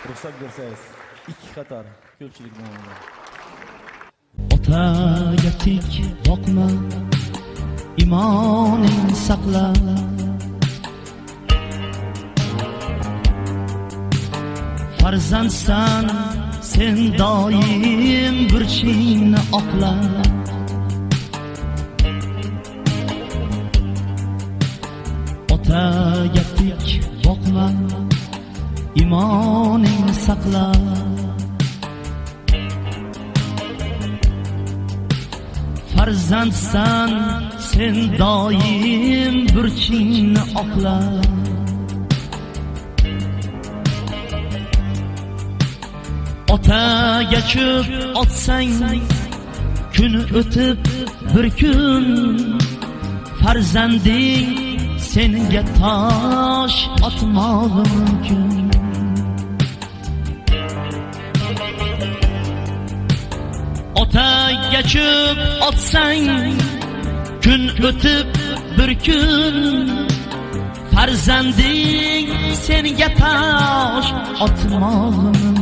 Ruxsat bersangiz, 2 qator ko'pchilik nomidan. Otaga tik boqma, imoning saqla. Farzandsan sen doim burchingni oqla. Otaga tik boqma, imoning saqla. Farzandsan sen doim burchingni oqla. Otaga cho'p otsang, kun o'tib bir kun farzanding senga tosh otmog'i mumkin. Otaga cho'p otsang, kun o'tib bir kun farzanding senga tosh otmog'i mumkin.